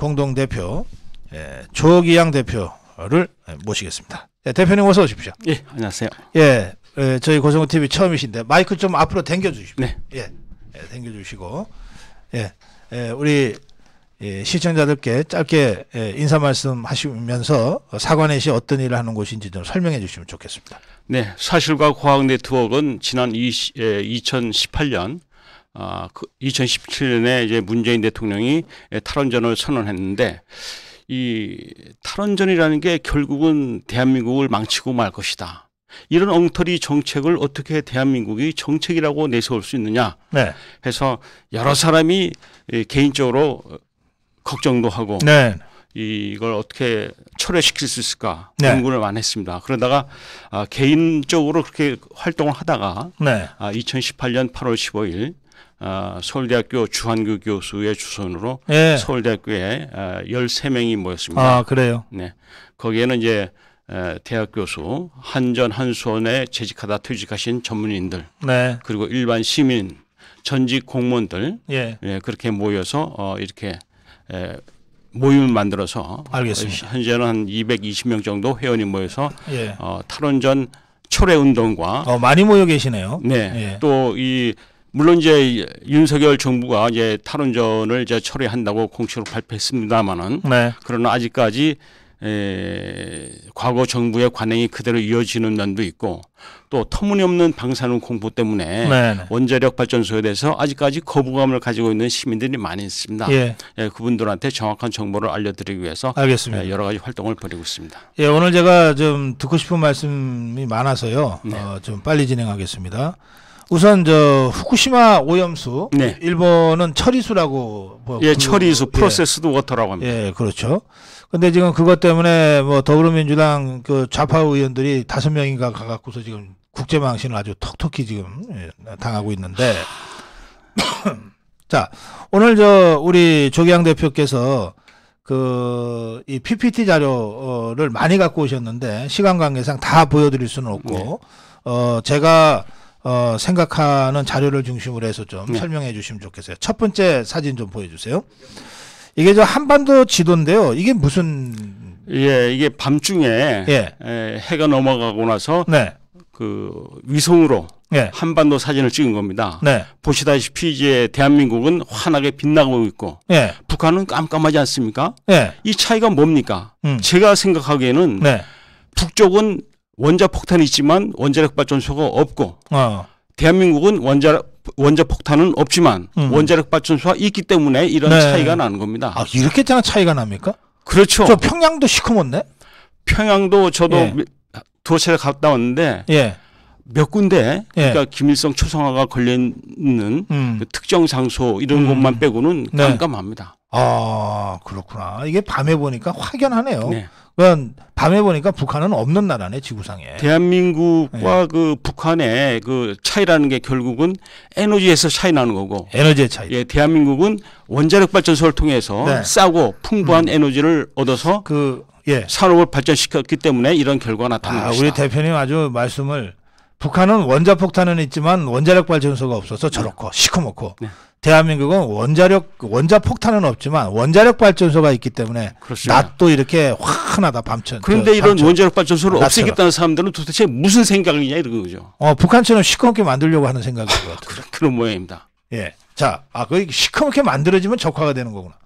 공동대표 조기양 대표를 모시겠습니다. 대표님 어서 오십시오. 예, 안녕하세요. 예, 저희 고성호 TV 처음이신데 마이크 좀 앞으로 당겨주십시오. 네. 당겨주시고 우리 시청자들께 짧게 인사 말씀하시면서 사관넷이 어떤 일을 하는 곳인지 좀 설명해 주시면 좋겠습니다. 네, 사실과 과학 네트워크는 지난 2018년 2017년에 이제 문재인 대통령이 탈원전을 선언했는데, 이 탈원전이라는 게 결국은 대한민국을 망치고 말 것이다. 이런 엉터리 정책을 어떻게 대한민국이 정책이라고 내세울 수 있느냐 해서 여러 사람이 개인적으로 걱정도 하고 이걸 어떻게 철회시킬 수 있을까 연구를 많이 했습니다. 그러다가 개인적으로 그렇게 활동을 하다가 2018년 8월 15일 서울대학교 주한규 교수의 주선으로 서울대학교에 13명이 모였습니다. 아, 그래요? 네. 거기에는 이제 대학 교수, 한전, 한수원에 재직하다 퇴직하신 전문인들, 그리고 일반 시민, 전직 공무원들, 그렇게 모여서 이렇게 모임을 만들어서 알겠습니다. 현재는 한 220명 정도 회원이 모여서 탈원전 철회 운동과 많이 모여 계시네요. 또 물론 이제 윤석열 정부가 이제 탈원전을 이제 철회한다고 공식으로 발표했습니다만은 그러나 아직까지 과거 정부의 관행이 그대로 이어지는 면도 있고, 또 터무니없는 방사능 공포 때문에 원자력 발전소에 대해서 아직까지 거부감을 가지고 있는 시민들이 많이 있습니다. 그분들한테 정확한 정보를 알려드리기 위해서 여러 가지 활동을 벌이고 있습니다. 오늘 제가 좀 듣고 싶은 말씀이 많아서요. 좀 빨리 진행하겠습니다. 우선 후쿠시마 오염수, 일본은 처리수라고 처리수, 프로세스드 워터라고 합니다. 그렇죠. 근데 지금 그것 때문에 더불어민주당 좌파 의원들이 5명인가 가갖고서 지금 국제망신을 아주 톡톡히 지금 당하고 있는데 자, 오늘 우리 조기양 대표께서 이 PPT 자료를 많이 갖고 오셨는데 시간 관계상 다 보여드릴 수는 없고 제가 생각하는 자료를 중심으로 해서 좀 설명해 주시면 좋겠어요. 첫 번째 사진 좀 보여주세요. 이게 한반도 지도인데요. 이게 무슨? 이게 밤중에 해가 넘어가고 나서 그 위성으로 한반도 사진을 찍은 겁니다. 보시다시피 이제 대한민국은 환하게 빛나고 있고 북한은 깜깜하지 않습니까? 이 차이가 뭡니까? 제가 생각하기에는 북쪽은 원자폭탄이 있지만 원자력 발전소가 없고 대한민국은 원자폭탄은 없지만 원자력 발전소가 있기 때문에 이런 차이가 나는 겁니다. 이렇게 차이가 납니까? 그렇죠. 저 평양도 시커먼데? 평양도 저도 두어 차례 갔다 왔는데 몇 군데 그러니까 김일성 초상화가 걸려있는 그 특정 장소 이런 곳만 빼고는 깜깜합니다. 아, 그렇구나. 이게 밤에 보니까 확연하네요. 그건 밤에 보니까 북한은 없는 나라네, 지구상에. 대한민국과 그 북한의 그 차이라는 게 결국은 에너지에서 차이 나는 거고. 에너지의 차이. 대한민국은 원자력 발전소를 통해서 싸고 풍부한 에너지를 얻어서 산업을 발전시켰기 때문에 이런 결과가 나타난 것이다. 우리 대표님 아주 말씀을, 북한은 원자폭탄은 있지만 원자력 발전소가 없어서 저렇고 시커멓고 대한민국은 원자폭탄은 없지만 원자력 발전소가 있기 때문에 낮도 이렇게 환하다, 밤천. 그런데 이런 원자력 발전소를 없애겠다는 사람들은 도대체 무슨 생각이냐 이런 거죠. 북한처럼 시커멓게 만들려고 하는 생각인 것 같아요. 그런 모양입니다. 자, 그 시커멓게 만들어지면 적화가 되는 거구나.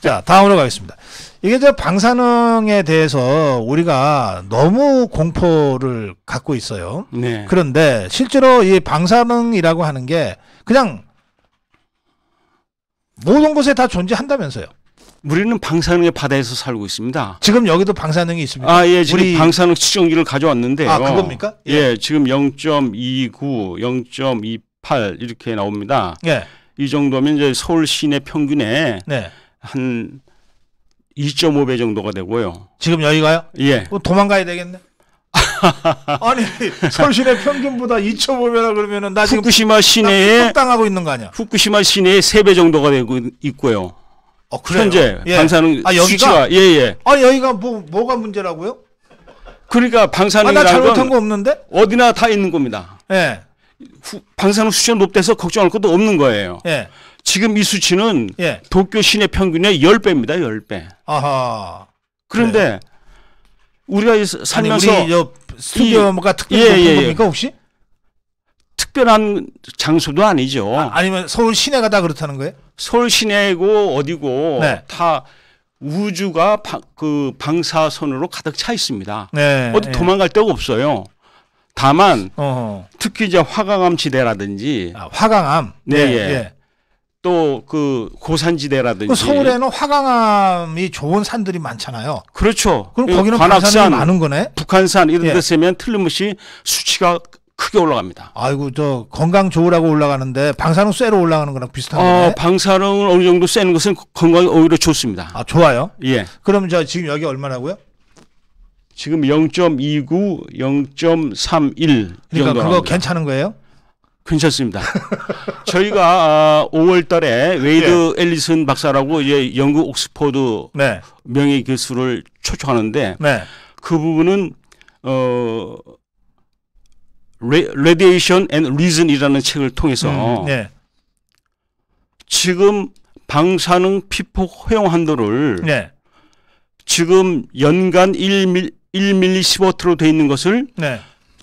자, 다음으로 가겠습니다. 이게 방사능에 대해서 우리가 너무 공포를 갖고 있어요. 그런데 실제로 이 방사능이라고 하는 게 그냥 모든 곳에 다 존재한다면서요. 우리는 방사능의 바다에서 살고 있습니다. 지금 여기도 방사능이 있습니까? 지금 방사능 측정기를 가져왔는데요. 그겁니까? 지금 0.29, 0.28 이렇게 나옵니다. 이 정도면 이제 서울 시내 평균에 한 2.5배 정도가 되고요. 지금 여기가요? 도망가야 되겠네. 아니, 서울 시내 평균보다 2.5배라 그러면은 나 지금 후쿠시마 시내에 당하고 있는 거 아니야? 후쿠시마 시내에 3배 정도가 되고 있고요. 그래요? 현재 방사능 수치가 여기가 뭐가 문제라고요? 그러니까 방사능이라는 나 잘못한 거 없는데? 어디나 다 있는 겁니다. 방사능 수치가 높대서 걱정할 것도 없는 거예요. 지금 이 수치는 예. 도쿄 시내 평균의 10배입니다. 10배. 아하. 그런데 우리가 살면서 아니, 우리 저 스튜디오가 특별히 높은 겁니까 혹시? 특별한 장소도 아니죠. 아니면 서울 시내가 다 그렇다는 거예요? 서울 시내고 어디고 네. 다 우주가 그 방사선으로 가득 차 있습니다. 네. 어디 도망갈 데가 없어요. 다만 특히 이제 화강암 지대라든지 화강암. 네, 예. 예. 예. 또 그 고산지대라든지 서울에는 화강암이 좋은 산들이 많잖아요. 그렇죠. 그럼 거기는 관악산, 방사선이 많은 거네. 북한산 이런 예. 데 쓰면 틀림없이 수치가 크게 올라갑니다. 아이고 저 건강 좋으라고 올라가는데 방사능 쇠로 올라가는 거랑 비슷한 거네. 방사능을 어느 정도 쐬는 것은 건강에 오히려 좋습니다. 아 좋아요. 예. 그럼 저 지금 여기 얼마라고요? 지금 0.29, 0.31 그러니까 정도 그거 나옵니다. 괜찮은 거예요? 괜찮습니다. 저희가 5월달에 웨이드 앨리슨 박사라고 이제 영국 옥스퍼드 네. 명예 교수를 초청하는데 네. 그 부분은 Radiation and Reason이라는 책을 통해서 네. 지금 방사능 피폭 허용 한도를 네. 지금 연간 1밀리시버트로 돼 있는 것을 네.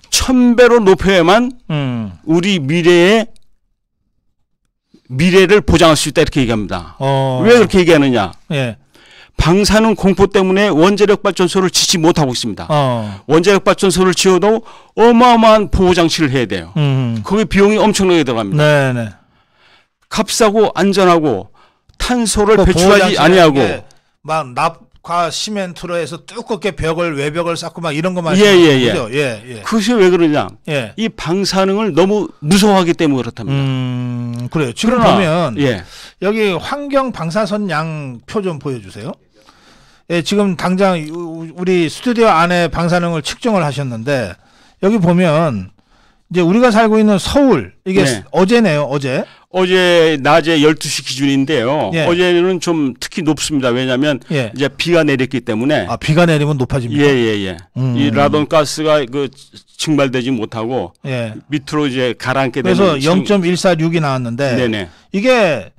1000배로 높여야만 우리 미래를 보장할 수 있다 이렇게 얘기합니다. 왜 그렇게 얘기하느냐? 예. 방사능 공포 때문에 원자력 발전소를 짓지 못하고 있습니다. 원자력 발전소를 지어도 어마어마한 보호 장치를 해야 돼요. 거기 비용이 엄청나게 들어갑니다. 네네. 값싸고 안전하고 탄소를 배출하지 아니하고 막 납과 시멘트로 해서 두껍게 외벽을 쌓고 막 이런 거 말이죠. 예. 그것이 왜 그러냐? 예. 이 방사능을 너무 무서워하기 때문에 그렇답니다. 그래요. 지금 보면 예. 여기 환경 방사선 양 표 좀 보여주세요. 예, 지금 당장 우리 스튜디오 안에 방사능을 측정을 하셨는데 여기 보면 이제 우리가 살고 있는 서울 이게 네. 어제네요. 어제 낮에 12시 기준인데요. 예. 어제는 좀 특히 높습니다. 왜냐하면 예. 이제 비가 내렸기 때문에. 비가 내리면 높아집니다. 예. 이 라돈 가스가 증발되지 못하고 예. 밑으로 이제 가라앉게 되는. 그래서 0.146이 나왔는데 네네. 이게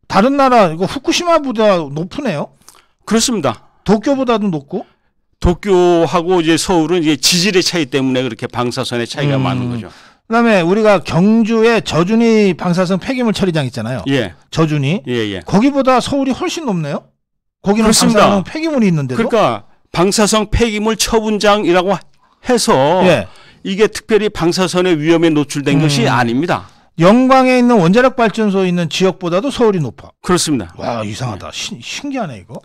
다른 나라 이거 후쿠시마보다 높으네요. 그렇습니다. 도쿄보다도 높고. 도쿄하고 이제 서울은 이제 지질의 차이 때문에 그렇게 방사선의 차이가 많은 거죠. 그다음에 우리가 경주에 저준위 방사선 폐기물 처리장 있잖아요. 예. 저준위. 예. 거기보다 서울이 훨씬 높네요. 거기는 그렇습니다. 방사선 폐기물이 있는데도. 그러니까 방사선 폐기물 처분장이라고 해서 예. 이게 특별히 방사선의 위험에 노출된 것이 아닙니다. 영광에 있는 원자력 발전소에 있는 지역보다도 서울이 높아. 그렇습니다. 와 이상하다. 신기하네 이거.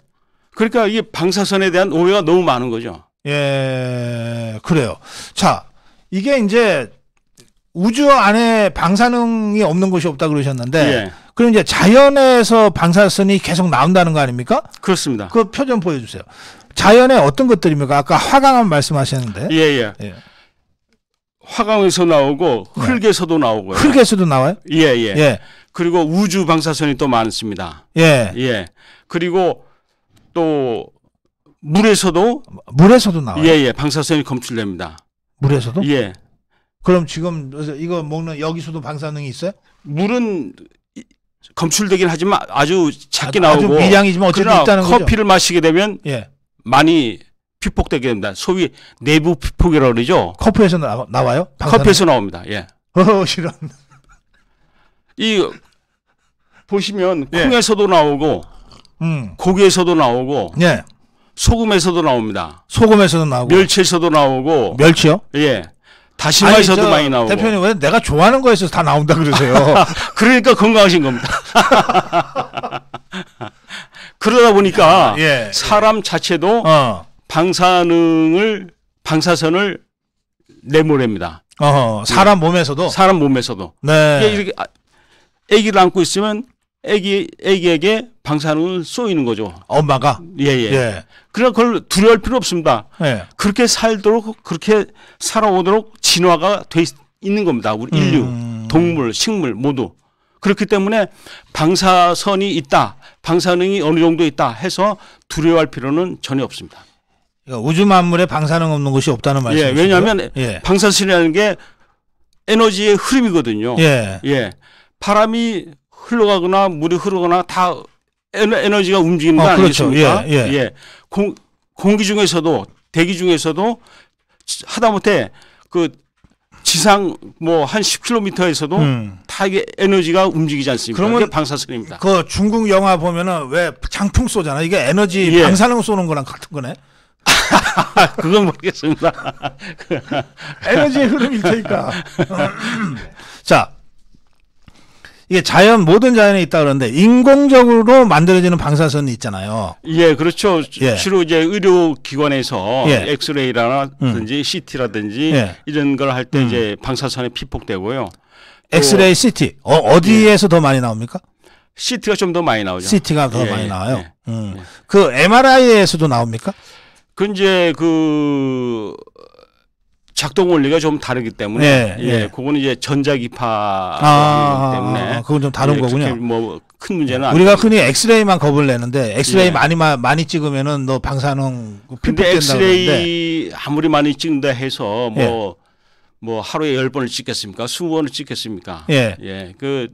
그러니까 이게 방사선에 대한 오해가 너무 많은 거죠. 예, 그래요. 자, 이게 이제 우주 안에 방사능이 없는 곳이 없다 그러셨는데, 예. 그럼 이제 자연에서 방사선이 계속 나온다는 거 아닙니까? 그렇습니다. 그 표 좀 보여주세요. 자연에 어떤 것들입니까? 아까 화강암 말씀하셨는데. 예. 화강에서 나오고 흙에서도 나오고요. 흙에서도 나와요? 예. 그리고 우주 방사선이 또 많습니다. 예. 그리고 또 물에서도 나와요. 예. 방사선이 검출됩니다. 물에서도? 예. 그럼 지금 이거 먹는 여기서도 방사능이 있어요? 물은 검출되긴 하지만 아주 작게 나오고 아주 미량이지만 어쨌든 있다는 거죠. 커피를 마시게 되면 많이 피폭되게 됩니다. 소위 내부 피폭이라고 그러죠. 커피에서 나와요? 방사능? 커피에서 나옵니다. 예. 싫어. 이 보시면 콩에서도 나오고 고기에서도 나오고 소금에서도 나옵니다. 소금에서도 나오고 멸치에서도 나오고 멸치요? 예. 다시마에서도 많이 나오고. 대표님 왜 내가 좋아하는 거에서 다 나온다 그러세요? 그러니까 건강하신 겁니다. 그러다 보니까 사람 자체도 방사선을 내보냅니다. 사람 몸에서도? 사람 몸에서도. 네. 이렇게 아기를 안고 있으면 아기에게 방사능을 쏘이는 거죠. 엄마가? 예. 그러나 그걸 두려워할 필요 없습니다. 그렇게 살아오도록 진화가 돼 있는 겁니다. 우리 인류, 동물, 식물 모두. 그렇기 때문에 방사선이 있다, 방사능이 어느 정도 있다 해서 두려워할 필요는 전혀 없습니다. 그러니까 우주 만물에 방사능 없는 곳이 없다는 말씀이시죠? 왜냐하면 방사선이라는 게 에너지의 흐름이거든요. 바람이 흘러가거나 물이 흐르거나 다 에너지가 움직이는 거 그렇죠. 아니겠습니까? 예. 공기 중에서도 대기 중에서도 하다못해 그 지상 뭐 한 10km에서도 다 이게 에너지가 움직이지 않습니까? 그러면 그게 방사선입니다. 그 중국 영화 보면은 왜 장풍 쏘잖아. 이게 에너지 예. 방사능 쏘는 거랑 같은 거네. 그건 모르겠습니다. 에너지의 흐름일 테니까. 자, 이게 모든 자연에 있다 그러는데 인공적으로 만들어지는 방사선이 있잖아요. 예, 그렇죠. 예. 주로 이제 의료기관에서 예. 엑스레이라든지 CT라든지 예. 이런 걸 할 때 이제 방사선에 피폭되고요. 엑스레이 CT 어디에서 더 많이 나옵니까? CT가 좀 더 많이 나오죠. CT가 더 예, 많이 예, 나와요. 예. 그 MRI에서도 나옵니까? 그 이제 그 작동 원리가 좀 다르기 때문에 그거는 이제 전자기파이기 때문에 그건 좀 다른 거군요. 뭐 큰 문제는 우리가 아닙니다. 흔히 엑스레이만 겁을 내는데 엑스레이 예. 많이 찍으면은 너 방사능 근데 피폭된다고 그러는데 엑스레이 아무리 많이 찍는다 해서 뭐 하루에 10번을 찍겠습니까? 20번을 찍겠습니까? 예. 그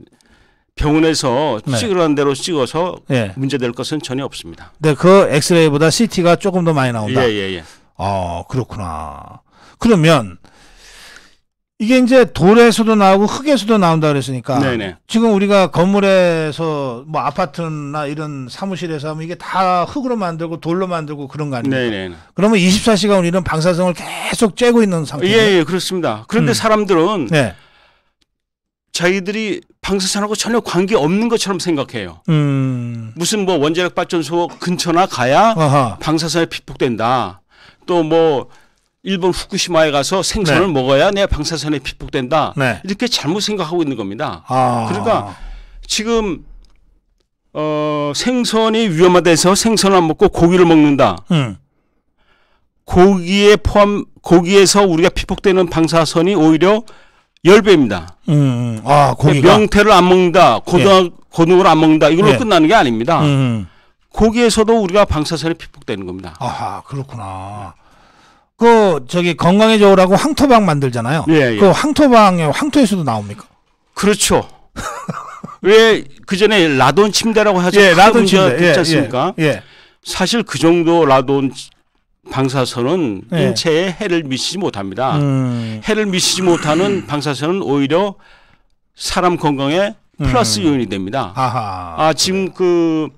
병원에서 네. 찍으라는 대로 찍어서 예. 문제될 것은 전혀 없습니다. 근데 그 엑스레이보다 CT가 조금 더 많이 나온다. 예. 그렇구나. 그러면 이게 이제 돌에서도 나오고 흙에서도 나온다 그랬으니까 네네. 지금 우리가 건물에서 뭐 아파트나 이런 사무실에서 하면 이게 다 흙으로 만들고 돌로 만들고 그런 거 아닙니까? 네네. 그러면 24시간 우리는 방사성을 계속 쬐고 있는 상태예요. 예, 그렇습니다. 그런데 사람들은 네. 자기들이 방사선하고 전혀 관계 없는 것처럼 생각해요. 무슨 뭐 원자력 발전소 근처나 가야 아하. 방사선에 피폭된다. 또 뭐 일본 후쿠시마에 가서 생선을 네. 먹어야 내 방사선에 피폭된다. 네. 이렇게 잘못 생각하고 있는 겁니다. 아. 그러니까 지금 생선이 위험하다해서 생선을 안 먹고 고기를 먹는다. 고기에서 우리가 피폭되는 방사선이 오히려 10배입니다. 고기가 명태를 안 먹는다. 고등어를 안 먹는다. 이걸로 예. 끝나는 게 아닙니다. 고기에서도 우리가 방사선에 피폭되는 겁니다. 아하, 그렇구나. 건강에 좋으라고 황토방 만들잖아요. 예. 그 황토에서도 나옵니까? 그렇죠. 왜 그 전에 라돈 침대라고 하죠. 라돈 침대 듣지 않습니까? 예. 사실 그 정도 라돈 방사선은 예. 인체에 해를 미치지 못합니다. 해를 미치지 못하는 방사선은 오히려 사람 건강에 플러스 요인이 됩니다. 아하. 지금 그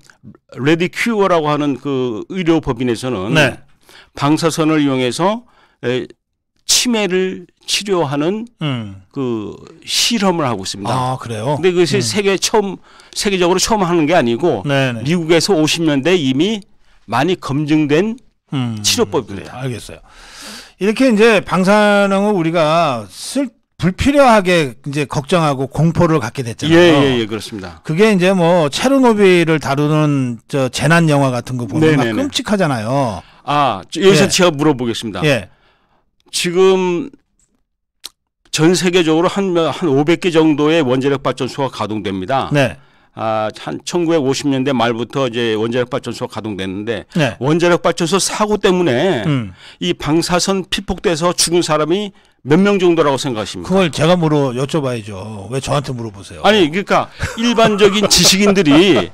레디큐어라고 하는 그 의료 법인에서는 네. 방사선을 이용해서 치매를 치료하는 그 실험을 하고 있습니다. 아, 그래요? 근데 그것이 세계적으로 처음 하는 게 아니고 네네. 미국에서 50년대 이미 많이 검증된 치료법입니다. 그래, 알겠어요. 이렇게 이제 방사능을 우리가 불필요하게 이제 걱정하고 공포를 갖게 됐잖아요. 예, 그렇습니다. 그게 이제 뭐 체르노빌을 다루는 재난 영화 같은 거 보면 막 네네네. 끔찍하잖아요. 여기서 예. 제가 물어보겠습니다. 예. 지금 전 세계적으로 한 500개 정도의 원자력 발전소가 가동됩니다. 네. 한 1950년대 말부터 이제 원자력 발전소가 가동됐는데 네. 원자력 발전소 사고 때문에 이 방사선 피폭돼서 죽은 사람이 몇 명 정도라고 생각하십니까? 그걸 제가 여쭤봐야죠. 왜 저한테 물어보세요? 아니 그러니까 일반적인 지식인들이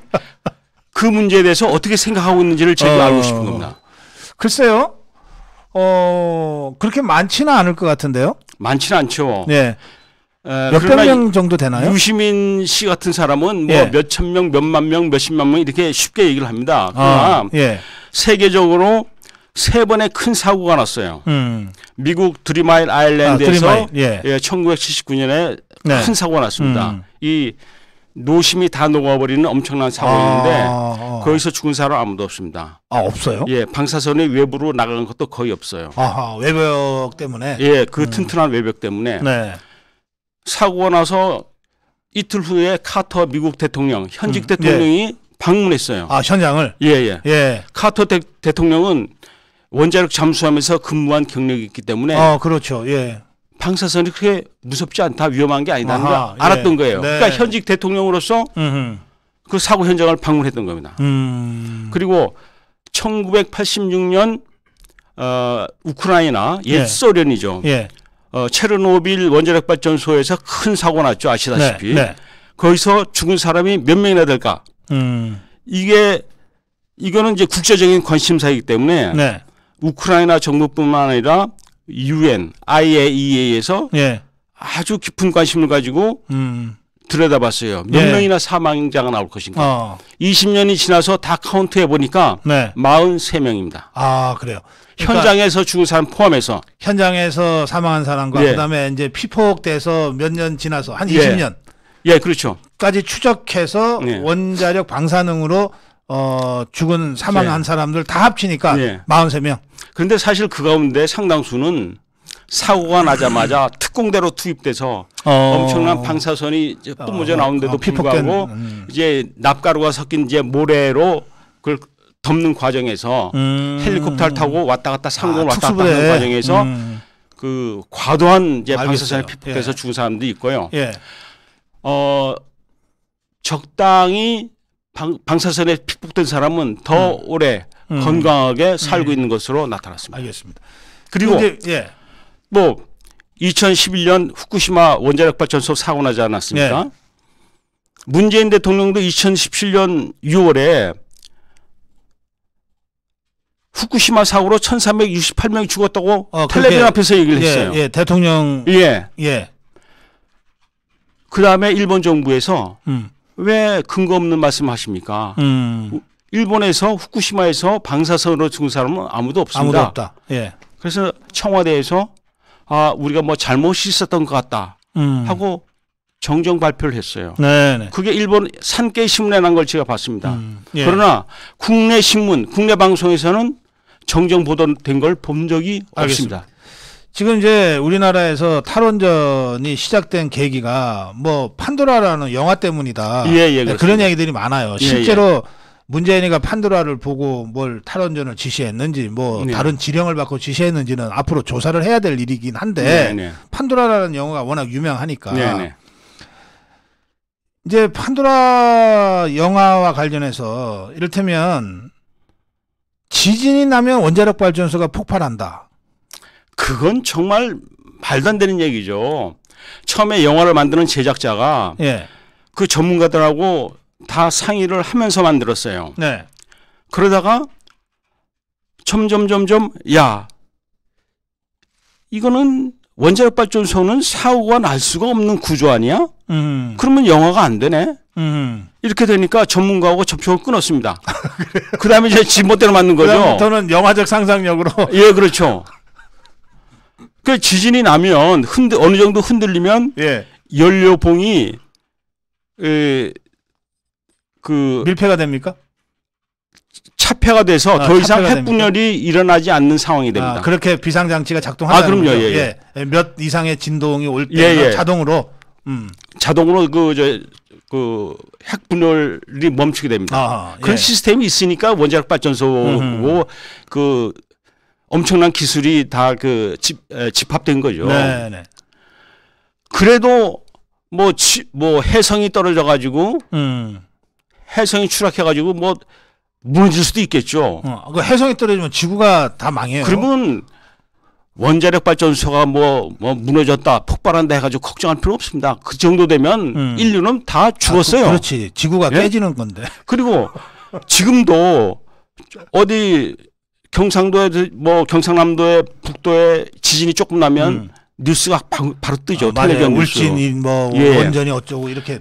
그 문제에 대해서 어떻게 생각하고 있는지를 제가 알고 싶은 겁니다. 글쎄요. 그렇게 많지는 않을 것 같은데요. 많지는 않죠. 네. 몇백 명 정도 되나요? 유시민 씨 같은 사람은 뭐 예. 몇천 명, 몇만 명, 몇십만 명 이렇게 쉽게 얘기를 합니다. 그러나 예. 세계적으로 3번의 큰 사고가 났어요. 미국 드리마일 아일랜드에서 예. 1979년에 네. 큰 사고가 났습니다. 이 노심이 다 녹아버리는 엄청난 사고였는데 거기서 죽은 사람 아무도 없습니다. 없어요? 예, 방사선이 외부로 나간 것도 거의 없어요. 아하, 외벽 때문에. 예, 그 튼튼한 외벽 때문에 네. 사고가 나서 이틀 후에 카터 미국 대통령, 현직 대통령이 방문했어요. 현장을? 예. 카터 대통령은 원자력 잠수함에서 근무한 경력이 있기 때문에 그렇죠. 예. 방사선이 그렇게 무섭지 않다, 위험한 게 아니다는 걸 예. 알았던 거예요. 네. 그러니까 현직 대통령으로서 그 사고 현장을 방문했던 겁니다. 그리고 1986년 우크라이나 옛 소련이죠. 예. 체르노빌 원자력 발전소에서 큰 사고 났죠, 아시다시피. 네. 거기서 죽은 사람이 몇 명이나 될까? 이거는 이제 국제적인 관심사이기 때문에 네. 우크라이나 정부뿐만 아니라 UN, IAEA에서 예. 아주 깊은 관심을 가지고 들여다봤어요. 몇 예. 명이나 사망자가 나올 것인가. 20년이 지나서 다 카운트해 보니까 네. 43명입니다. 아, 그래요. 그러니까 현장에서 죽은 사람 포함해서. 현장에서 사망한 사람과 예. 그다음에 이제 피폭돼서 몇 년 지나서 한 예. 20년 예, 그렇죠. 까지 추적해서 예. 원자력 방사능으로 죽은 사망한 예. 사람들 다 합치니까 예. 43명. 그런데 사실 그 가운데 상당수는 사고가 나자마자 특공대로 투입돼서 엄청난 방사선이 이제 뿜어져 나오는데도 불구하고 이제 납가루가 섞인 이제 모래로 그걸 덮는 과정에서 헬리콥터를 타고 왔다 갔다 상공을 왔다 갔다 하는 과정에서 그 과도한 이제 방사선에 피폭돼서 예. 죽은 사람도 있고요. 예. 적당히 방사선에 피폭된 사람은 더 오래 건강하게 살고 있는 것으로 나타났습니다. 알겠습니다. 그리고 예. 뭐 2011년 후쿠시마 원자력 발전소 사고 나지 않았습니까? 예. 문재인 대통령도 2017년 6월에 후쿠시마 사고로 1,368명이 죽었다고 텔레비전 앞에서 얘기를 했어요. 예, 대통령. 예. 예. 그다음에 일본 정부에서 왜 근거 없는 말씀하십니까? 일본에서 후쿠시마에서 방사선으로 죽은 사람은 아무도 없습니다. 아무도 없다. 예. 그래서 청와대에서 우리가 뭐 잘못이 있었던 것 같다 하고 정정 발표를 했어요. 네네. 그게 일본 산케이 신문에 난 걸 제가 봤습니다. 예. 그러나 국내 신문, 국내 방송에서는 정정 보도된 걸 본 적이 알겠습니다. 없습니다. 지금 이제 우리나라에서 탈원전이 시작된 계기가 뭐 판도라라는 영화 때문이다. 예, 네, 그런 얘기들이 많아요. 예, 실제로 문재인이가 판도라를 보고 뭘 탈원전을 지시했는지 뭐 네. 다른 지령을 받고 지시했는지는 앞으로 조사를 해야 될 일이긴 한데 네. 판도라라는 영화가 워낙 유명하니까 네. 이제 판도라 영화와 관련해서 이를테면 지진이 나면 원자력 발전소가 폭발한다. 그건 정말 말도 안 되는 얘기죠. 처음에 영화를 만드는 제작자가 예. 그 전문가들하고 다 상의를 하면서 만들었어요. 네. 그러다가 점점 야, 이거는 원자력 발전소는 사고가 날 수가 없는 구조 아니야? 그러면 영화가 안 되네. 이렇게 되니까 전문가하고 접촉을 끊었습니다. 그다음에 이제 지멋대로 만든 거죠. 그다음부터는 영화적 상상력으로. 예, 그렇죠. 그 지진이 나면 어느 정도 흔들리면 예. 연료봉이 밀폐가 됩니까? 차폐가 돼서 더 이상 차폐가 핵분열이 일어나지 않는 상황이 됩니다. 그렇게 비상장치가 작동한다는 그럼요. 거죠? 예. 몇 이상의 진동이 올 때 자동으로 자동으로 그 핵분열이 멈추게 됩니다. 그런 시스템이 있으니까 원자력 발전소고 그 엄청난 기술이 다 집합된 거죠. 네네. 그래도 뭐 해성이 떨어져 가지고 해성이 추락해 가지고 뭐 무너질 수도 있겠죠. 그 해성이 떨어지면 지구가 다 망해요. 그러면 원자력 발전소가 뭐 무너졌다, 폭발한다 해가지고 걱정할 필요 없습니다. 그 정도 되면 인류는 다 죽었어요. 그렇지. 지구가 깨지는 건데. 그리고 지금도 어디 경상도에 경상남도에 북도에 지진이 조금 나면 뉴스가 바로 뜨죠. 텔레비전 뉴스. 울진이 원전이 어쩌고 이렇게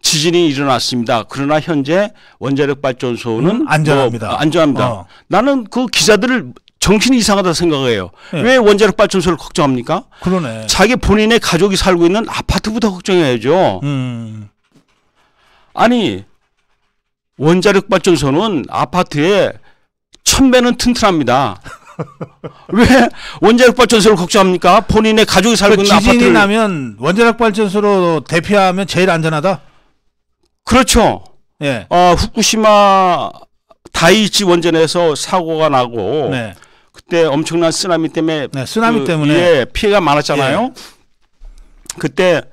지진이 일어났습니다. 그러나 현재 원자력 발전소는 안전합니다. 안전합니다. 나는 그 기자들을 정신이 이상하다 생각해요. 네. 왜 원자력 발전소를 걱정합니까? 그러네. 자기 본인의 가족이 살고 있는 아파트부터 걱정해야죠. 아니 원자력 발전소는 아파트에 1000배는 튼튼합니다. 왜 원자력 발전소를 걱정합니까? 본인의 가족이 살고 있는 지진이 아파트를. 나면 원자력 발전소로 대피하면 제일 안전하다? 그렇죠. 예. 후쿠시마 다이이치 원전에서 사고가 나고 네. 그때 엄청난 쓰나미 때문에 쓰나미 때문에 피해가 많았잖아요. 그때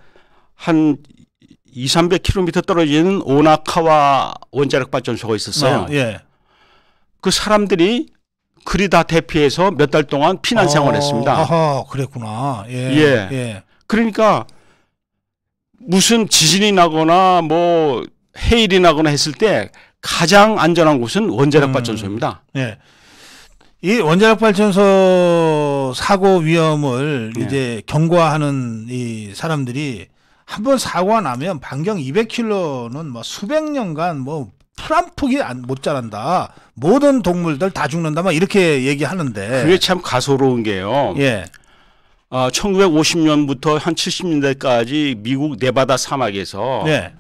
한 200-300km 떨어지는 오나카와 원자력 발전소가 있었어요. 그 사람들이 그리 다 대피해서 몇 달 동안 피난 생활을 했습니다. 그랬구나. 예. 그러니까 무슨 지진이 나거나 뭐 해일이 나거나 했을 때 가장 안전한 곳은 원자력 발전소입니다. 네. 이 원자력 발전소 사고 위험을 네. 이제 경고하는 이 사람들이 한번 사고가 나면 반경 200km는 뭐 수백 년간 뭐 풀 한 폭이 못 자란다. 모든 동물들 다 죽는다. 막 이렇게 얘기하는데. 그게 참 가소로운 게요. 예. 1950년부터 한 70년대까지 미국 네바다 사막에서 예.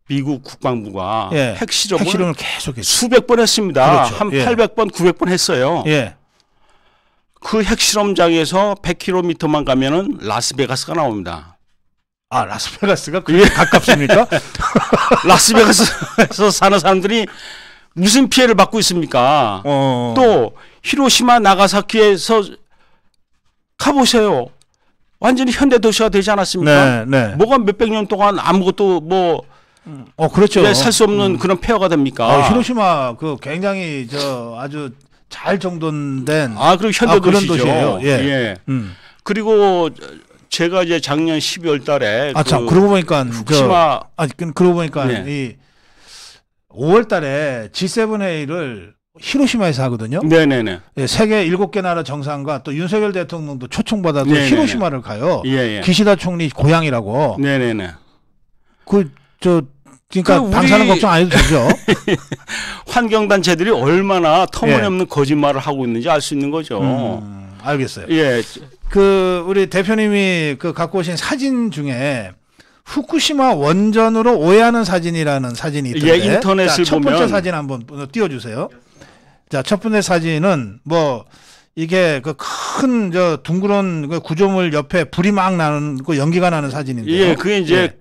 미국 국방부가 예. 핵실험을 계속했죠. 수백 번 했습니다. 그렇죠. 한 예. 800번, 900번 했어요. 예. 그 핵실험장에서 100km만 가면은 라스베가스가 나옵니다. 아, 라스베가스가 그렇게 가깝습니까? 라스베가스에서 사는 사람들이 무슨 피해를 받고 있습니까? 또 히로시마 나가사키에서 가보세요. 완전히 현대 도시가 되지 않았습니까? 네, 네. 뭐가 몇백 년 동안 아무것도 뭐 그렇죠. 살 수 없는 그런 폐허가 됩니까? 히로시마 그 굉장히 아주 잘 정돈된 그리고 현대 그런 도시죠. 도시예요. 예. 예. 그리고 제가 이제 작년 12월 달에 참 그러고 보니까 후쿠시마 그러고 보니까 네. 이 5월 달에 G7 회의를 히로시마에서 하거든요. 네네네. 예, 세계 7개 나라 정상과 또 윤석열 대통령도 초청받아서 네네네. 히로시마를 가요. 예. 기시다 총리 고향이라고. 네네네. 그러니까 우리 방사능 걱정 안 해도 되죠. 환경단체들이 얼마나 터무니없는 거짓말을 하고 있는지 알 수 있는 거죠. 알겠어요. 예. 우리 대표님이 갖고 오신 사진 중에 후쿠시마 원전으로 오해하는 사진이라는 사진이 있던데. 예, 인터넷을 첫 번째 보면 사진 한번 띄워주세요. 자, 첫 번째 사진은 이게 큰 둥그런 구조물 옆에 불이 막 나는 연기가 나는 사진인데요. 예, 그게 이제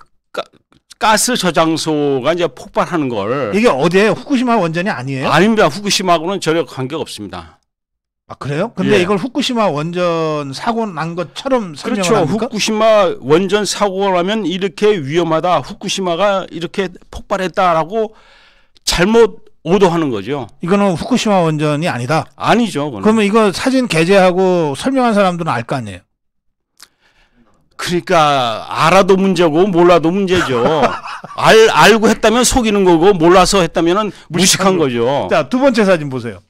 가스 저장소가 이제 폭발하는 걸. 이게 어디에 후쿠시마 원전이 아니에요? 아닙니다. 후쿠시마하고는 전혀 관계가 없습니다. 아, 그래요? 근데 예. 이걸 후쿠시마 원전 사고 난 것처럼 설명을 그렇죠. 합니까? 후쿠시마 원전 사고가 나면 이렇게 위험하다. 후쿠시마가 이렇게 폭발했다라고 잘못 오도하는 거죠. 이거는 후쿠시마 원전이 아니다. 아니죠. 그건. 그러면 이거 사진 게재하고 설명한 사람들은 알 거 아니에요? 그러니까 알아도 문제고 몰라도 문제죠. 알고 했다면 속이는 거고 몰라서 했다면 무식한 거죠. 자, 두 번째 사진 보세요.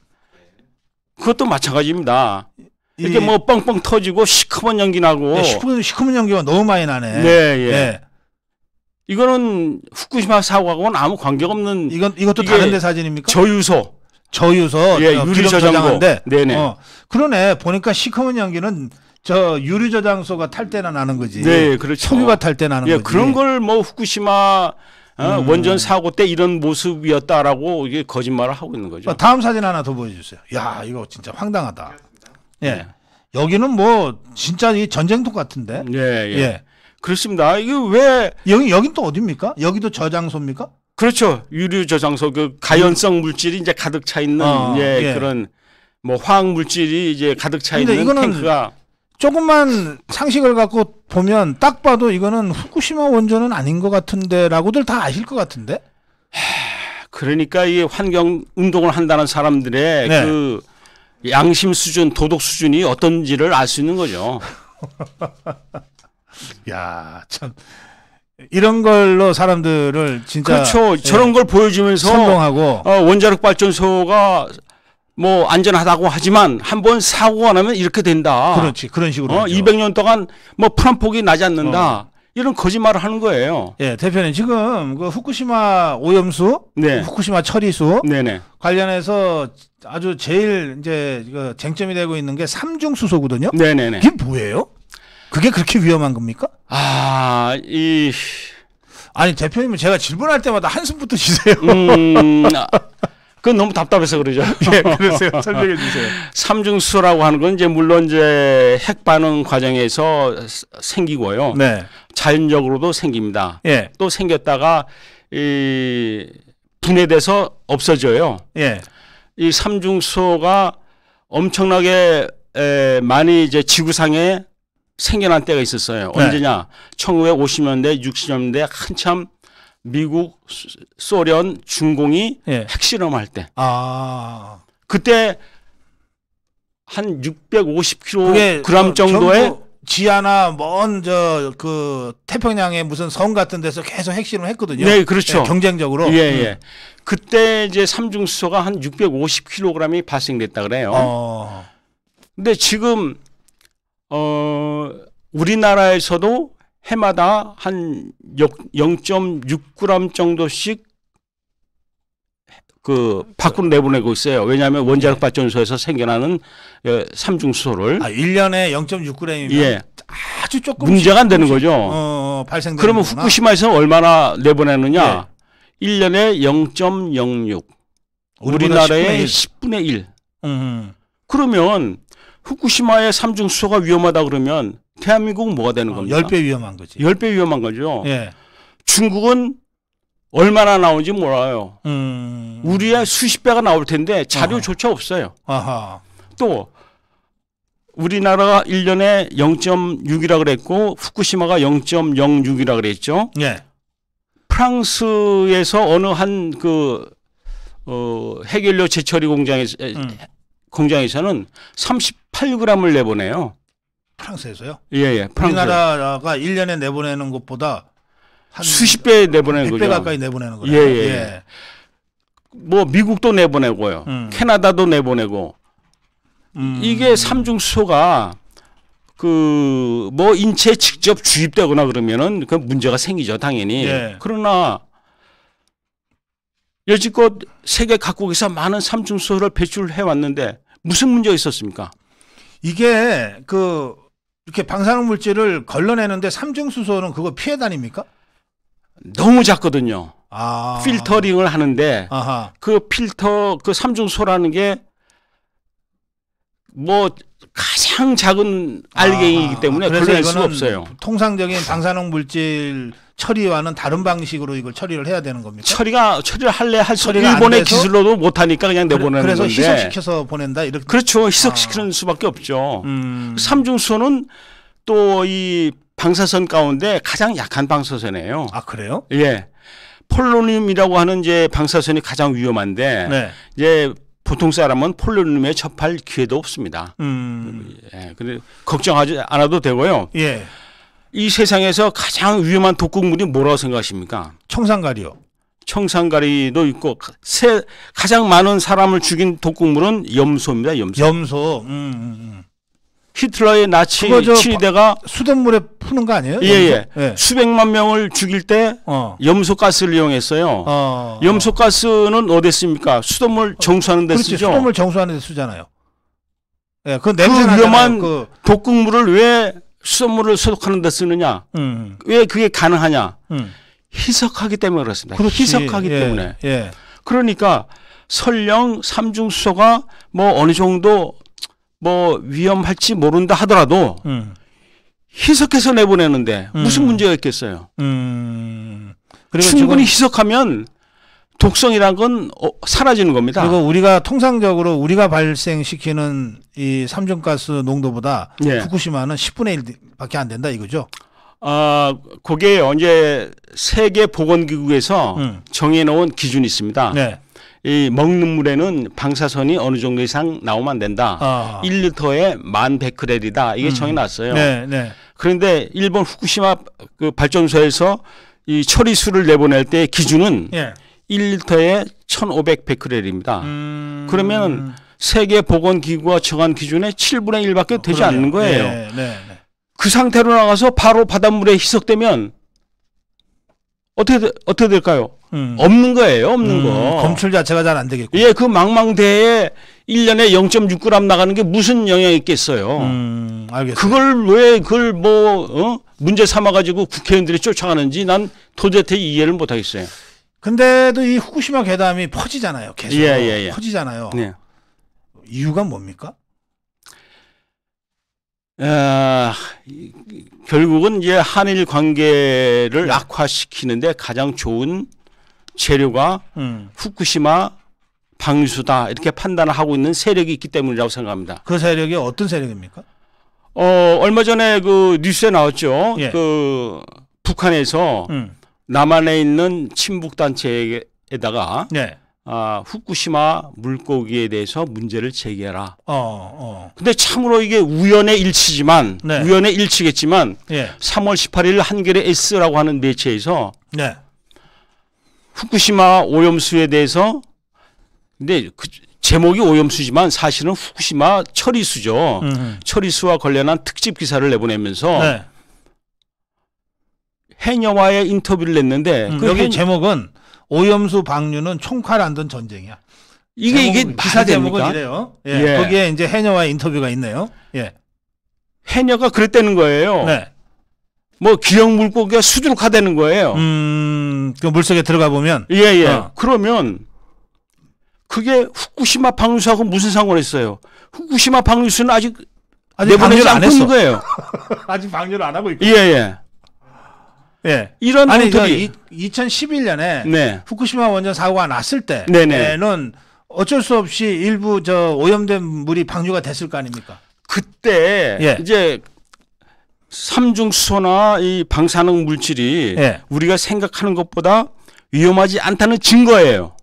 그것도 마찬가지입니다. 이렇게 뭐 뻥뻥 터지고 시커먼 연기 나고. 시커먼 연기가 너무 많이 나네. 네, 예. 이거는 후쿠시마 사고하고는 아무 관계가 없는. 이것도 다른 데 사진입니까? 저유소. 예, 유리 저장고. 네네. 그러네. 보니까 시커먼 연기는 유리 저장소가 탈 때나 나는 거지. 네, 그렇죠. 석유가 탈 때 나는 거지. 그런 걸 뭐 후쿠시마 원전 사고 때 이런 모습이었다라고 이게 거짓말을 하고 있는 거죠. 다음 사진 하나 더 보여주세요. 야, 이거 진짜 황당하다. 예. 네. 여기는 뭐 진짜 이 전쟁터 같은데. 예. 그렇습니다. 이게 왜 여긴 또 어디입니까? 여기도 저장소입니까? 그렇죠. 유류 저장소 가연성 물질이 이제 가득 차 있는 그런 뭐 화학 물질이 이제 가득 차 있는 탱크가. 조금만 상식을 갖고 보면 딱 봐도 이거는 후쿠시마 원전은 아닌 것 같은데라고들 다 아실 것 같은데. 그러니까 이 환경 운동을 한다는 사람들의 그 양심 수준, 도덕 수준이 어떤지를 알 수 있는 거죠. 야, 참 이런 걸로 사람들을 진짜 그렇죠. 저런 걸 보여주면서 선동하고 원자력 발전소가 뭐 안전하다고 하지만 한번 사고가 나면 이렇게 된다. 그렇지. 그런 식으로. 200년 동안 뭐 풀 한 폭이 나지 않는다. 이런 거짓말을 하는 거예요. 예, 대표님 지금 그 후쿠시마 오염수, 후쿠시마 처리수 관련해서 아주 제일 이제 쟁점이 되고 있는 게 삼중수소거든요. 네네네. 이게 뭐예요? 그게 그렇게 위험한 겁니까? 아니 대표님은 제가 질문할 때마다 한숨부터 쉬세요. 그건 너무 답답해서 그러죠. 예, 그러세요. 설명해 주세요. 삼중수소라고 하는 건 이제 물론 이제 핵 반응 과정에서 생기고요. 네. 자연적으로도 생깁니다. 예. 또 생겼다가 분해돼서 없어져요. 예. 이 삼중수소가 엄청나게 많이 이제 지구상에 생겨난 때가 있었어요. 언제냐? 1950년대, 60년대 한참 미국, 소련, 중공이 핵실험할 때. 그때 한 650kg 정도의 지하나 먼 그 태평양의 무슨 섬 같은 데서 계속 핵실험을 했거든요. 네, 그렇죠. 예, 경쟁적으로. 예. 그때 이제 삼중수소가 한 650kg이 발생됐다 그래요. 근데 지금 우리나라에서도 해마다 한 0.6g 정도씩 그 밖으로 내보내고 있어요. 왜냐하면 원자력 발전소에서 생겨나는 삼중수소를 1년에 0.6g이면 예. 아주 조금 문제가 안 되는 거죠. 발생되는 그러면 거구나. 후쿠시마에서 얼마나 내보내느냐? 1년에 0.06. 우리나라의 10분의 1. 그러면 후쿠시마의 삼중수소가 위험하다 그러면 대한민국은 뭐가 되는 겁니까? 10배 위험한 거지. 10배 위험한 거죠. 예. 중국은 얼마나 나오는지 몰라요. 우리의 수십 배가 나올 텐데 자료조차 없어요. 아하. 또 우리나라가 1년에 0.6이라 그랬고 후쿠시마가 0.06이라 그랬죠. 예. 프랑스에서 어느 한 그 해결료 재처리 공장에서는 38g을 내보내요. 프랑스에서요? 예. 우리나라가 1년에 내보내는 것보다 한 수십 배 내보내는 100배 거죠. 가까이 내보내는 거예요. 예. 뭐 미국도 내보내고요. 캐나다도 내보내고. 이게 삼중수소가 그 뭐 인체에 직접 주입되거나 그러면은 그 문제가 생기죠, 당연히. 예. 그러나 여지껏 세계 각국에서 많은 삼중수소를 배출해 왔는데 무슨 문제가 있었습니까? 이게 그 이렇게 방사능 물질을 걸러내는데 삼중수소는 그거 피해 다닙니까? 너무 작거든요. 아. 필터링을 하는데 아하. 그 필터 그 삼중수소라는 게 뭐 가장 작은 알갱이이기 때문에 걸러낼 수가 없어요. 통상적인 방사능 물질 처리와는 다른 방식으로 이걸 처리를 해야 되는 겁니까? 처리를 할래 할 수 처리가 일본의 안 돼서? 기술로도 못하니까 그냥 내보내는 그래서 건데. 희석시켜서 보낸다 이렇게. 그렇죠. 희석시키는 수밖에 없죠. 삼중수소는 또 이 방사선 가운데 가장 약한 방사선이에요. 아 그래요? 예. 폴로늄이라고 하는 이제 방사선이 가장 위험한데 네. 이제 보통 사람은 폴로늄에 접할 기회도 없습니다. 예. 근데 걱정하지 않아도 되고요. 예. 이 세상에서 가장 위험한 독극물이 뭐라고 생각하십니까? 청산가리요. 청산가리도 있고 가장 많은 사람을 죽인 독극물은 염소입니다. 염소. 히틀러의 나치 그거 저 치위대가 수돗물에 푸는 거 아니에요? 예. 예. 수백만 명을 죽일 때 염소가스를 이용했어요. 염소가스는 어디 씁니까? 수돗물 정수하는 데 그렇지. 쓰죠. 수돗물 정수하는 데 쓰잖아요. 예, 그 그 냄새 나잖아요. 위험한 독극물을 왜 수돗물을 소독하는 데 쓰느냐? 왜 그게 가능하냐? 희석하기 때문에 그렇습니다. 그렇지. 희석하기 예. 때문에. 예. 그러니까 설령 삼중수소가 뭐 어느 정도 뭐 위험할지 모른다 하더라도 희석해서 내보내는데 무슨 문제가 있겠어요. 그리고 충분히 희석하면 독성이란 건 사라지는 겁니다. 그리고 우리가 통상적으로 우리가 발생시키는 이 삼중가스 농도보다 예. 후쿠시마는 10분의 1밖에 안 된다 이거죠. 그게 이제 세계 보건기구에서 정해놓은 기준이 있습니다. 네. 이 먹는 물에는 방사선이 어느 정도 이상 나오면 안 된다. 1리터에 1000베크렐이다. 이게 정해놨어요. 네. 그런데 일본 후쿠시마 그 발전소에서 이 처리수를 내보낼 때 기준은 1리터에 1500베크렐입니다. 그러면 세계 보건기구가 정한 기준의 7분의 1밖에 되지 않는 거예요. 네. 그 상태로 나가서 바로 바닷물에 희석되면 어떻게 될까요? 없는 거예요. 없는 거. 검출 자체가 잘 안 되겠고. 예, 그 망망대해에 1년에 0.6g 나가는 게 무슨 영향이 있겠어요. 알겠어요. 그걸 문제 삼아가지고 국회의원들이 쫓아가는지 난 도저히 이해를 못 하겠어요. 근데도 이 후쿠시마 괴담이 퍼지잖아요. 계속. 예. 퍼지잖아요. 네. 이유가 뭡니까? 결국은 이제 한일 관계를 악화시키는데 가장 좋은 재료가 후쿠시마 방류수다 이렇게 판단을 하고 있는 세력이 있기 때문이라고 생각합니다. 그 세력이 어떤 세력입니까? 얼마 전에 그 뉴스에 나왔죠. 예. 그 북한에서 남한에 있는 친북 단체에다가 네. 후쿠시마 물고기에 대해서 문제를 제기해라. 근데 참으로 이게 우연의 일치지만, 네. 우연의 일치겠지만, 예. 3월 18일 한겨레 S라고 하는 매체에서 네. 후쿠시마 오염수에 대해서, 근데 그 제목이 오염수지만 사실은 후쿠시마 처리수죠. 처리수와 관련한 특집 기사를 내보내면서 네. 해녀와의 인터뷰를 냈는데 여기 제목은 오염수 방류는 총칼 안 든 전쟁이야. 이게 기사 말이 제목은 됩니까? 이래요. 예. 예. 거기에 이제 해녀와의 인터뷰가 있네요. 예. 해녀가 그랬다는 거예요. 네. 뭐 기형 물고기가 수두룩하다는 거예요. 그 물속에 들어가 보면 예예. 그러면 그게 후쿠시마 방류수하고 무슨 상관이 있어요? 후쿠시마 방류수는 아직 내보내지 방류를 안 않고 했어. 있는 거예요. 아직 방류를 안 하고 있고. 예예. 예. 이런 아니 엉터리. 2011년에 네. 후쿠시마 원전 사고가 났을 네네. 때는 어쩔 수 없이 일부 오염된 물이 방류가 됐을 거 아닙니까? 그때 예. 이제 삼중수소나 이 방사능 물질이 예. 우리가 생각하는 것보다 위험하지 않다는 증거예요.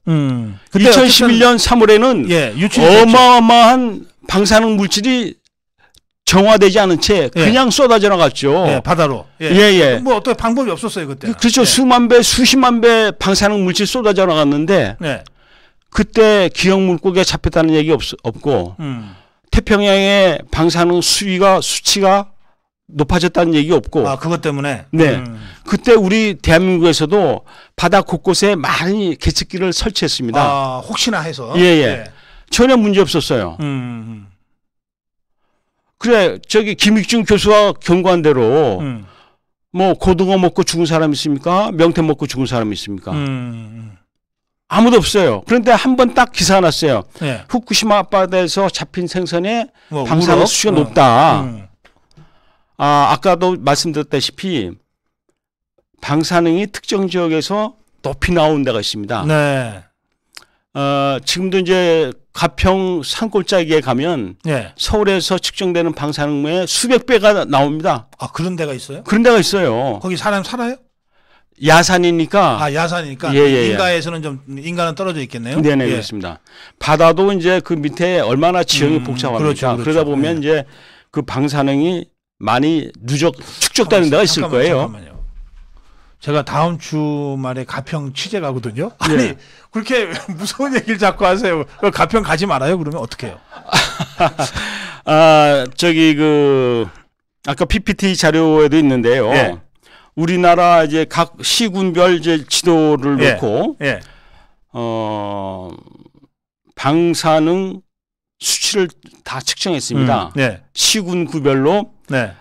그때 2011년 3월에는 예, 유출됐죠. 어마어마한 방사능 물질이 정화되지 않은 채 그냥 쏟아져 나갔죠. 예, 바다로. 예. 뭐 어떤 방법이 없었어요 그때. 그렇죠. 예. 수만 배, 수십만 배 방사능 물질 쏟아져 나갔는데 네. 그때 기형 물고기가 잡혔다는 얘기 없고 태평양의 방사능 수치가 높아졌다는 얘기 없고. 아, 그것 때문에. 네. 그때 우리 대한민국에서도 바다 곳곳에 많이 계측기를 설치했습니다. 아, 혹시나 해서. 예. 전혀 문제 없었어요. 그래, 저기 김익중 교수가 경고한 대로 뭐 고등어 먹고 죽은 사람 있습니까? 명태 먹고 죽은 사람 있습니까? 아무도 없어요. 그런데 한 번 딱 기사가 났어요. 예. 후쿠시마 앞바다에서 잡힌 생선에 뭐 방사능 우럭? 수치가 높다. 아까도 말씀드렸다시피 방사능이 특정 지역에서 높이 나온 데가 있습니다. 네. 지금도 이제 가평 산골짜기에 가면 예. 서울에서 측정되는 방사능의 수백 배가 나옵니다. 아, 그런 데가 있어요? 그런 데가 있어요. 거기 사람 살아요? 야산이니까. 아, 야산이니까. 예. 인가에서는 좀 인간은 떨어져 있겠네요. 네네, 예. 그렇습니다. 바다도 이제 그 밑에 얼마나 지형이 복잡합니까? 그렇죠. 그러다 보면 예. 이제 그 방사능이 많이 축적되는 데가 있을 거예요. 잠깐만요. 제가 다음 주말에 가평 취재 가거든요. 아니, 그렇게 무서운 얘기를 자꾸 하세요. 가평 가지 말아요. 그러면 어떻게 해요? 아까 PPT 자료에도 있는데요. 예. 우리나라 이제 각 시군별 이제 지도를 놓고 예. 방사능 수치를 다 측정했습니다. 네. 시군구별로 네.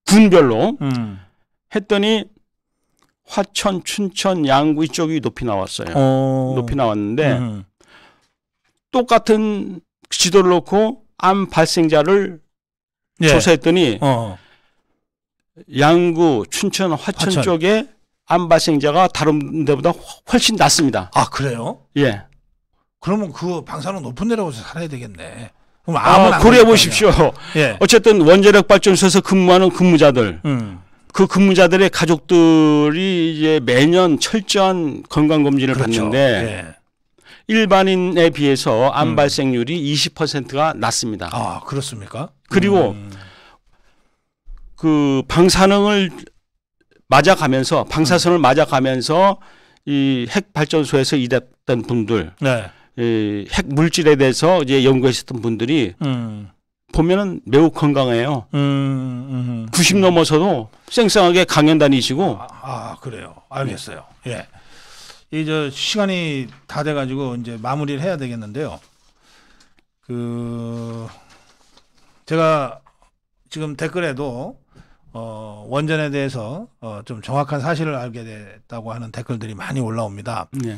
시군별로 했더니 화천, 춘천, 양구 이쪽이 높이 나왔어요. 높이 나왔는데 똑같은 지도를 놓고 암 발생자를 조사했더니 양구, 춘천, 화천 쪽에 암 발생자가 다른 데보다 훨씬 낮습니다. 아, 그래요? 예. 그러면 그 방사능 높은 데라고 살아야 되겠네. 그럼 암은 고려해 보십시오. 예. 어쨌든 원자력 발전소에서 근무하는 근무자들, 그 근무자들의 가족들이 이제 매년 철저한 건강 검진을 그렇죠. 받는데 예. 일반인에 비해서 암 발생률이 20%가 낮습니다. 아, 그렇습니까? 그리고 그 방사능을 맞아가면서 방사선을 맞아가면서 이 핵 발전소에서 일했던 분들, 네. 이 핵 물질에 대해서 이제 연구했었던 분들이 보면은 매우 건강해요. 90 넘어서도 쌩쌩하게 강연 다니시고. 그래요. 알겠어요. 예. 이 시간이 다 돼가지고 이제 마무리를 해야 되겠는데요. 제가 지금 댓글에도 원전에 대해서 좀 정확한 사실을 알게 됐다고 하는 댓글들이 많이 올라옵니다. 네.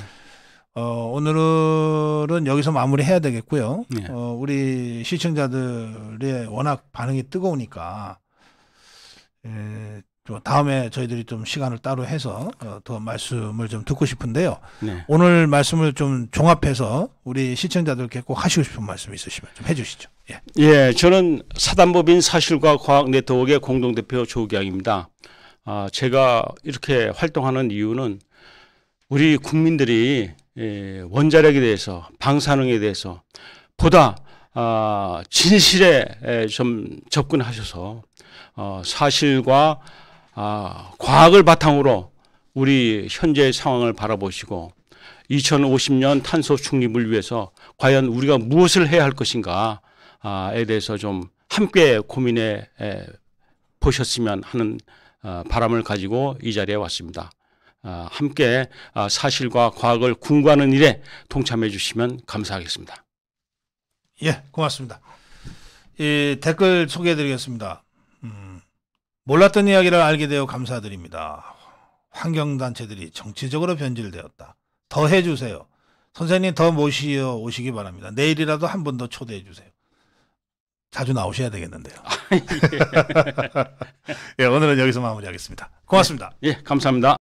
오늘은 여기서 마무리해야 되겠고요. 네. 우리 시청자들의 워낙 반응이 뜨거우니까 좀 다음에 저희들이 좀 시간을 따로 해서 더 말씀을 좀 듣고 싶은데요. 네. 오늘 말씀을 좀 종합해서 우리 시청자들께 꼭 하시고 싶은 말씀 있으시면 좀 해주시죠. 예. 예, 저는 사단법인 사실과 과학 네트워크의 공동대표 조기양입니다. 제가 이렇게 활동하는 이유는 우리 국민들이 원자력에 대해서 방사능에 대해서 보다 진실에 좀 접근하셔서 사실과 과학을 바탕으로 우리 현재의 상황을 바라보시고 2050년 탄소 중립을 위해서 과연 우리가 무엇을 해야 할 것인가에 대해서 좀 함께 고민해 보셨으면 하는 바람을 가지고 이 자리에 왔습니다. 함께 사실과 과학을 궁구하는 일에 동참해 주시면 감사하겠습니다. 예, 고맙습니다. 이 댓글 소개해 드리겠습니다. 몰랐던 이야기를 알게 되어 감사드립니다. 환경단체들이 정치적으로 변질되었다. 더 해주세요. 선생님 더 모시어 오시기 바랍니다. 내일이라도 한 번 더 초대해 주세요. 자주 나오셔야 되겠는데요. 예, 오늘은 여기서 마무리하겠습니다. 고맙습니다. 예, 감사합니다.